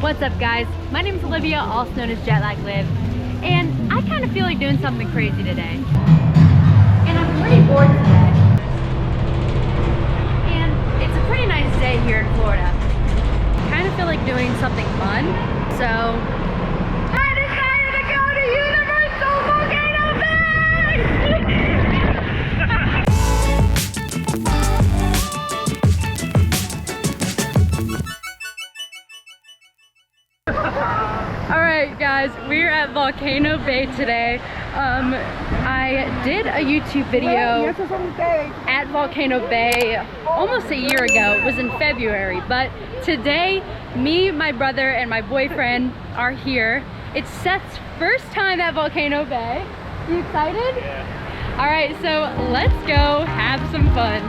What's up guys? My name is Olivia, also known as Jetlag Liv, and I kind of feel like doing something crazy today. And I'm pretty bored today. And it's a pretty nice day here in Florida. I kind of feel like doing something fun, so I decided to go to Universal Volcano Bay! Alright guys, we're at Volcano Bay today. I did a YouTube video at Volcano Bay almost a year ago. It was in February, but today me, my brother, and my boyfriend are here. It's Seth's first time at Volcano Bay. You excited? Yeah. Alright, so let's go have some fun.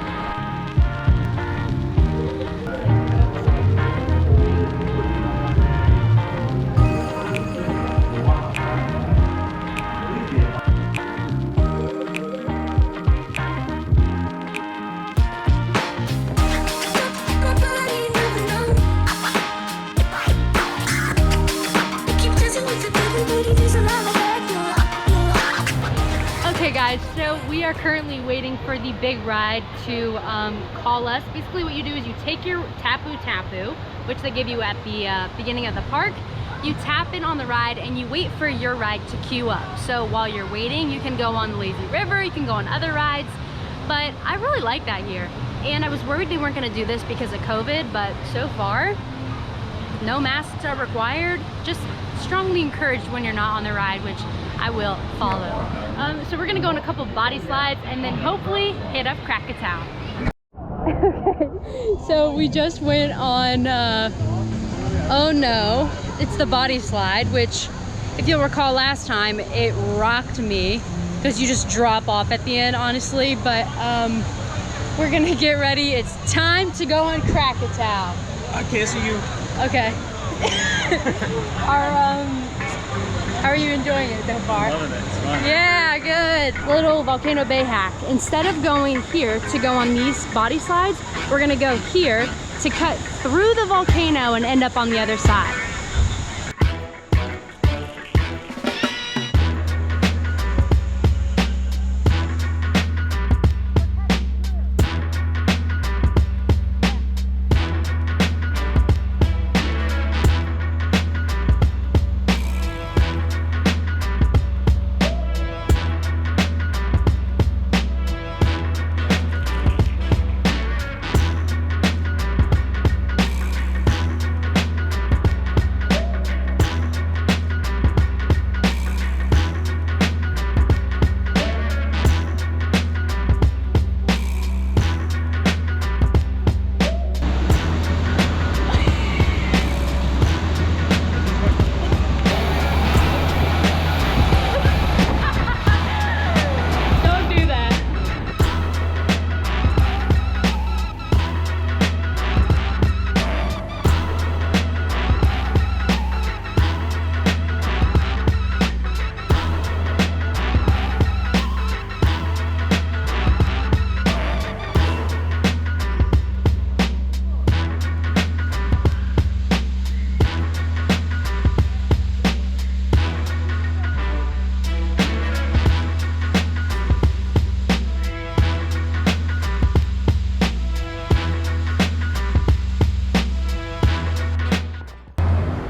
Okay guys, so we are currently waiting for the big ride to call us. Basically what you do is you take your tapu, which they give you at the beginning of the park. You tap in on the ride and you wait for your ride to queue up. So while you're waiting, you can go on the lazy river, you can go on other rides. But I really like that here. And I was worried they weren't gonna do this because of COVID, but so far, no masks are required. Just strongly encouraged when you're not on the ride, which I will follow. So we're gonna go on a couple body slides and then hopefully hit up Krakatoa. Okay, so we just went on, oh no, it's the body slide, which if you'll recall last time, it rocked me because you just drop off at the end, honestly, but we're gonna get ready. It's time to go on Krakatoa. I can't see you. Okay. How are you enjoying it so far? Loving it. It's fun. Yeah, good. Little Volcano Bay hack. Instead of going here to go on these body slides, we're gonna go here to cut through the volcano and end up on the other side.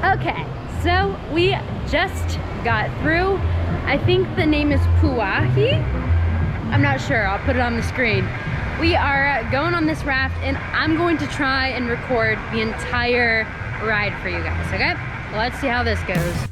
Okay, so we just got through. I think the name is Puahi. I'm not sure, I'll put it on the screen. We are going on this raft and I'm going to try and record the entire ride for you guys, okay? Let's see how this goes.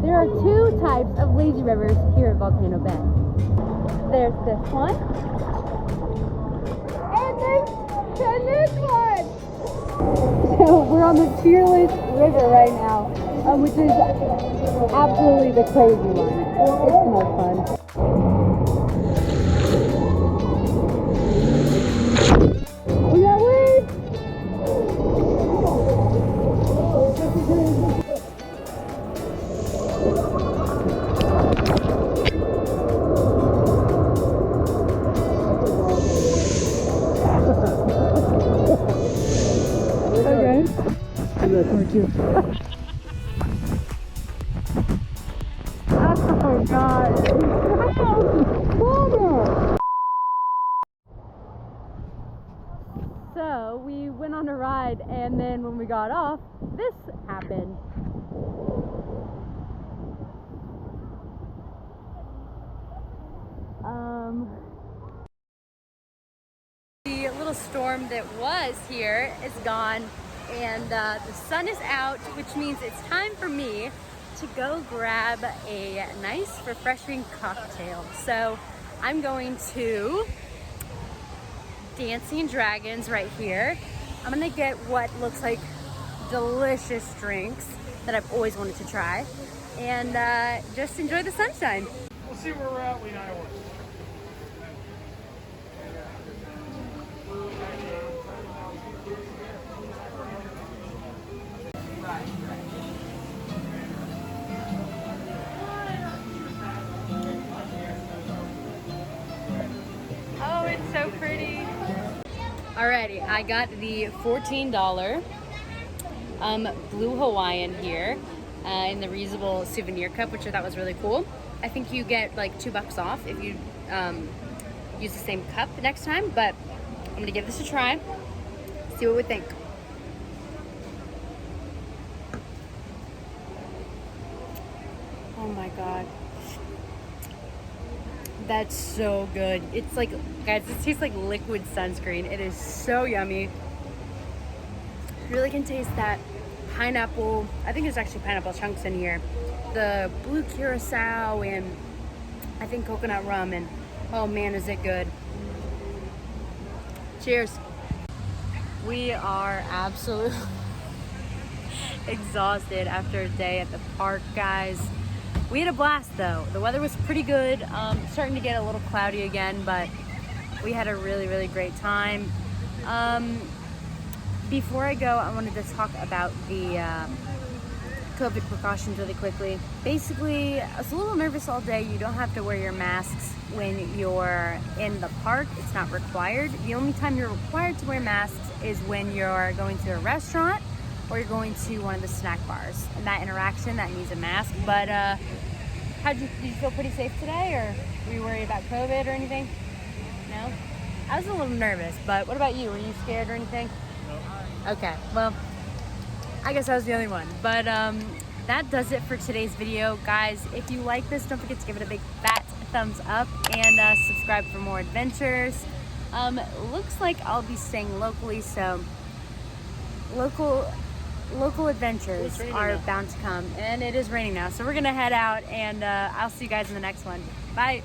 There are two types of lazy rivers here at Volcano Bay. There's this one, and this one. So we're on the Cheerless River right now, which is absolutely the crazy one. It's the most fun. We got that cartoon. Oh god. So we went on a ride, and then when we got off, this happened. The little storm that was here is gone, and the sun is out, which means it's time for me to go grab a nice refreshing cocktail. So I'm going to Dancing Dragons right here. I'm gonna get what looks like delicious drinks that I've always wanted to try, and just enjoy the sunshine. We'll see where we're at when I work. Oh, it's so pretty. Alrighty, I got the $14 blue Hawaiian here in the reusable souvenir cup, which I thought was really cool. I think you get like $2 off if you use the same cup next time, but I'm gonna give this a try, see what we think. Oh my god. That's so good. It's like, guys, this tastes like liquid sunscreen. It is so yummy. Really can taste that pineapple. I think there's actually pineapple chunks in here. The blue curacao and I think coconut rum, and oh man, is it good. Cheers. We are absolutely exhausted after a day at the park, guys. We had a blast though. The weather was pretty good. Starting to get a little cloudy again, but we had a really, really great time. Before I go, I wanted to talk about the COVID precautions really quickly. Basically, I was a little nervous all day. You don't have to wear your masks when you're in the park. It's not required. The only time you're required to wear masks is when you're going to a restaurant or you're going to one of the snack bars. And that interaction, that needs a mask. But did you feel pretty safe today, or were you worried about COVID or anything? No? I was a little nervous, but what about you? Were you scared or anything? No. Okay, well, I guess I was the only one. But that does it for today's video. Guys, if you like this, don't forget to give it a big fat thumbs up and subscribe for more adventures. Looks like I'll be staying locally, so local adventures are bound to come, and it is raining now, so we're gonna head out, and I'll see you guys in the next one. Bye.